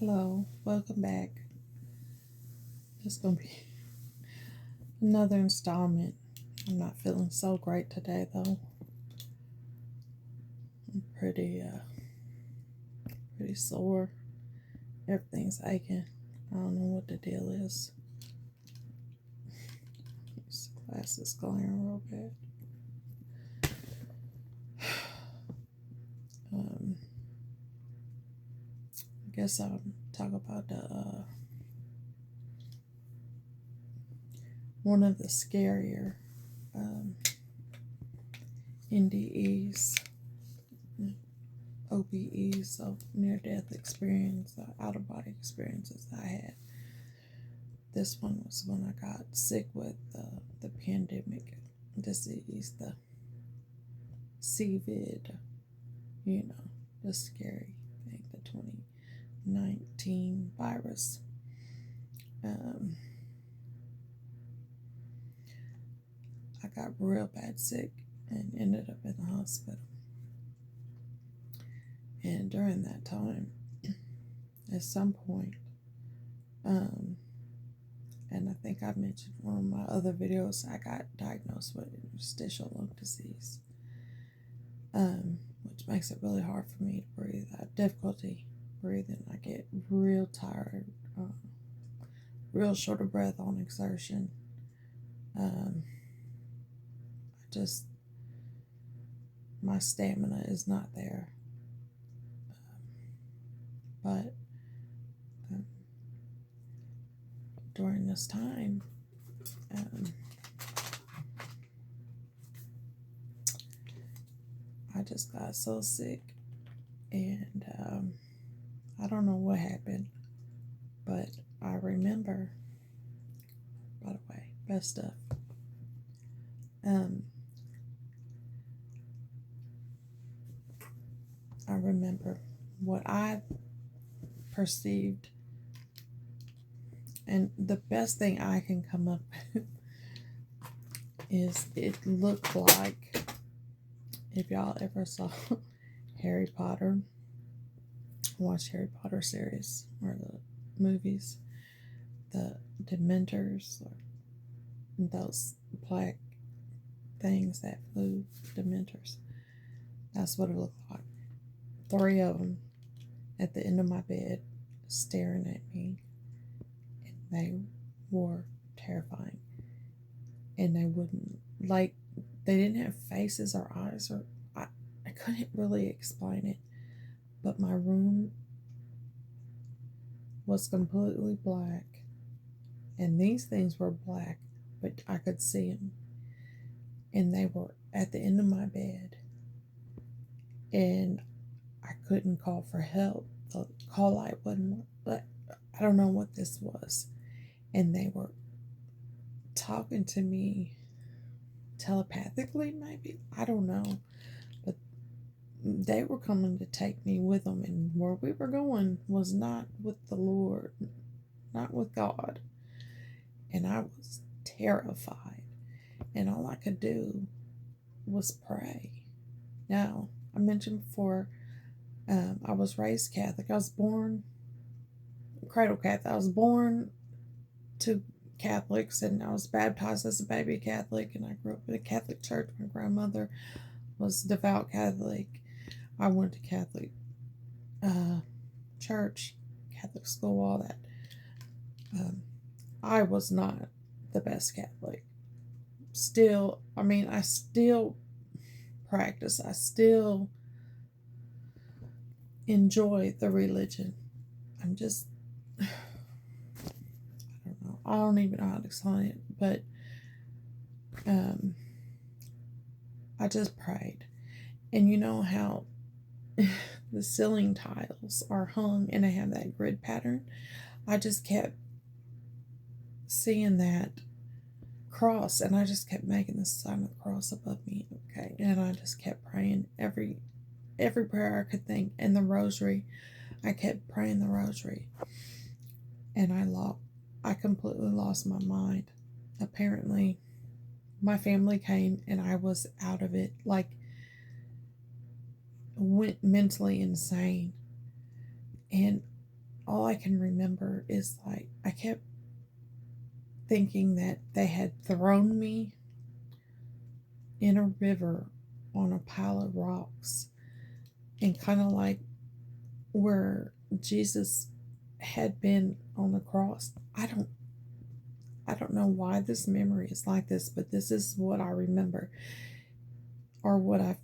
Hello, welcome back. It's gonna be another installment. I'm not feeling so great today though. I'm pretty sore. Everything's aching. I don't know what the deal is. These glasses glaring real bad. Um, I guess I'll talk about the one of the scarier NDEs, OBEs, so near-death experience, out-of-body experiences I had. This one was when I got sick with the pandemic disease, the COVID, the scary thing, the 2019 virus. I got real bad sick and ended up in the hospital. And during that time, at some point, and I think I mentioned one of my other videos, I got diagnosed with interstitial lung disease, which makes it really hard for me to breathe. I have difficulty breathing. I get real tired, real short of breath on exertion. My stamina is not there. But during this time, I just got so sick, and I don't know what happened, but I remember, by the way, best stuff. I remember what I perceived, and the best thing I can come up with is it looked like, if y'all ever saw Harry Potter, watched Harry Potter series or the movies, the Dementors, or those black things that flew, Dementors, that's what it looked like. 3 of them at the end of my bed staring at me, and they were terrifying. And they wouldn't, like, they didn't have faces or eyes, or I couldn't really explain it, but my room was completely black, and these things were black, but I could see them, and they were at the end of my bed, and I couldn't call for help. The call light wasn't, but I don't know what this was, and they were talking to me telepathically, maybe, I don't know, but they were coming to take me with them, and where we were going was not with the Lord, not with God, and I was terrified, and all I could do was pray. Now, I mentioned before, I was raised Catholic. I was born cradle Catholic. I was born to Catholics, and I was baptized as a baby Catholic, and I grew up in a Catholic church. My grandmother was devout Catholic. I went to Catholic church, Catholic school, all that. I was not the best Catholic. Still, I still practice. I still enjoy the religion. I'm just, I don't know. I don't even know how to explain it, but I just prayed. And you know how the ceiling tiles are hung and they have that grid pattern? I just kept seeing that cross, and I just kept making the sign of the cross above me, okay? And I just kept praying every prayer I could think, and the rosary. I kept praying the rosary, and I completely lost my mind. Apparently, my family came, and I was out of it, like, went mentally insane. And all I can remember is like I kept thinking that they had thrown me in a river on a pile of rocks, and kind of like where Jesus had been on the cross. I don't know why this memory is like this, but this is what I remember, or what I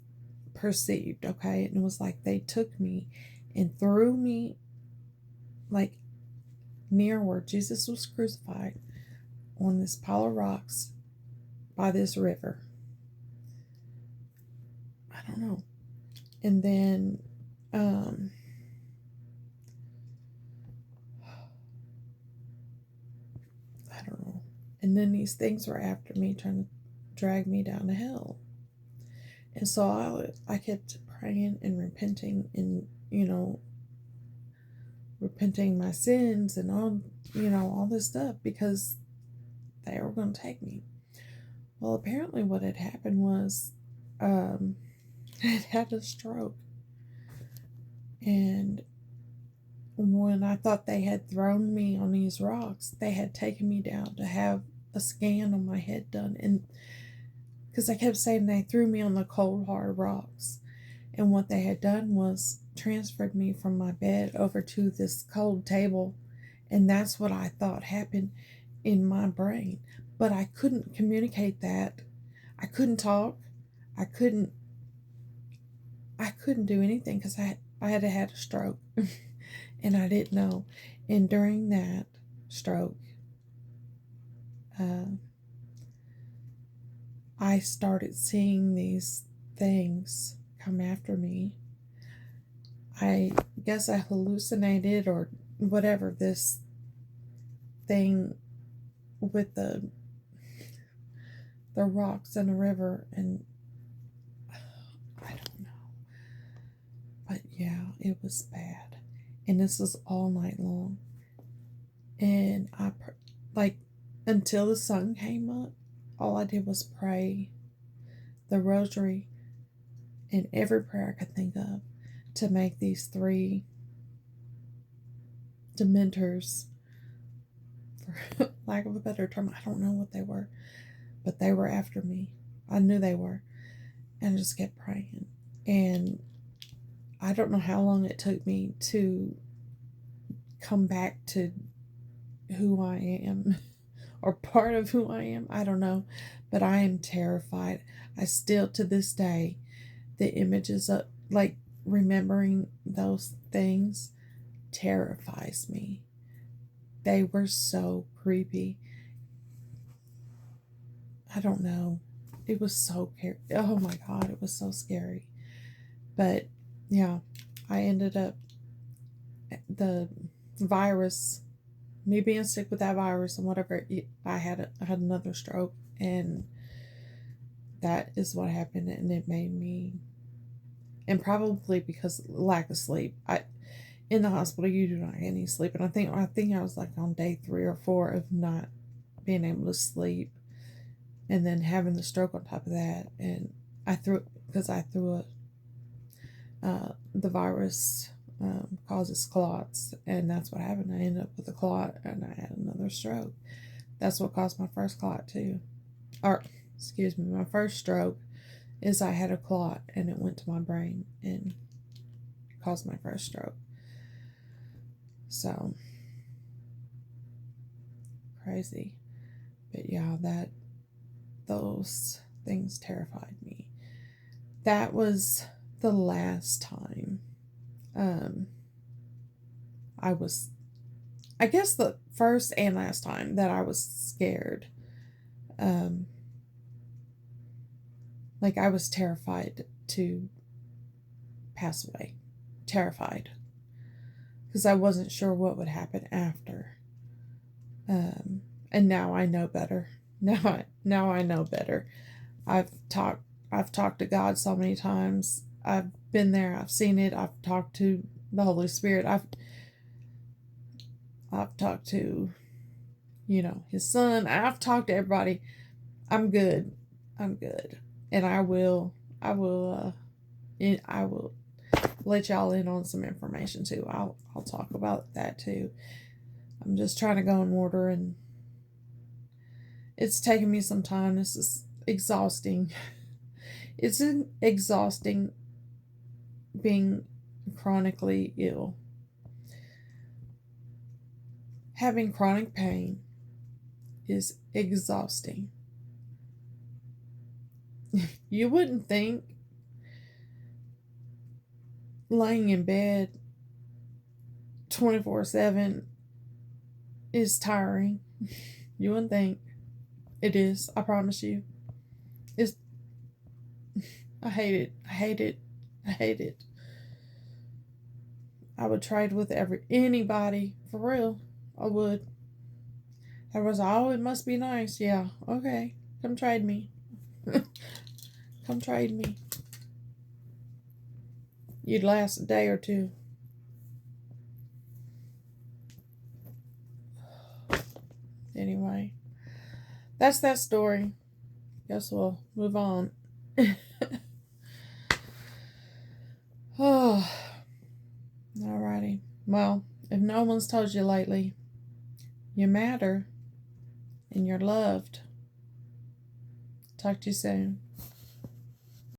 perceived, okay? And it was like they took me and threw me like near where Jesus was crucified on this pile of rocks by this river. I don't know. And then I don't know. And then these things were after me, trying to drag me down to hell. And so I kept praying and repenting, and repenting my sins and all this stuff, because they were going to take me. Well, apparently what had happened was I had a stroke. And when I thought they had thrown me on these rocks, they had taken me down to have a scan on my head done. And because I kept saying they threw me on the cold, hard rocks. And what they had done was transferred me from my bed over to this cold table. And that's what I thought happened in my brain. But I couldn't communicate that. I couldn't talk. I couldn't do anything because I had had a stroke. And I didn't know. And during that stroke, I started seeing these things come after me. I guess I hallucinated or whatever, this thing with the rocks in the river, and I don't know. But yeah, it was bad. And this was all night long. And until the sun came up, all I did was pray the rosary and every prayer I could think of to make these 3 dementors, for lack of a better term, I don't know what they were, but they were after me. I knew they were. And I just kept praying. And I don't know how long it took me to come back to who I am, or part of who I am. I don't know, but I am terrified. I still, to this day, the images of like remembering those things terrifies me. They were so creepy. I don't know. It was so oh my God, it was so scary. But yeah, I ended up, the virus, me being sick with that virus and whatever, I had another stroke, and that is what happened. And it made me, and probably because lack of sleep, in the hospital you do not get any sleep, and I think I was like on day 3 or 4 of not being able to sleep, and then having the stroke on top of that. And I threw the virus causes clots, and that's what happened. I ended up with a clot, and I had another stroke. That's what caused my first clot too. Or, excuse me, my first stroke is I had a clot, and it went to my brain and caused my first stroke. So crazy. But yeah, those things terrified me. That was the last time I guess the first and last time that I was scared. Like I was terrified to pass away. Terrified. Because I wasn't sure what would happen after. And now I know better. Now I know better. I've talked to God so many times. I've been there. I've seen it. I've talked to the Holy Spirit. I've talked to, His Son. I've talked to everybody. I'm good. And I will let y'all in on some information too. I'll talk about that too. I'm just trying to go in order, and it's taking me some time. This is exhausting. It's exhausting being chronically ill. Having chronic pain is exhausting. You wouldn't think laying in bed 24/7 is tiring. You wouldn't think. It is, I promise you. It's I hate it. I hate it. I hate it. I would trade with anybody, for real. I would. Everyone's like, oh, it must be nice. Yeah, okay. Come trade me. Come trade me. You'd last a day or two. Anyway, that's that story. Guess we'll move on. Oh, alrighty. Well, if no one's told you lately, you matter and you're loved. Talk to you soon.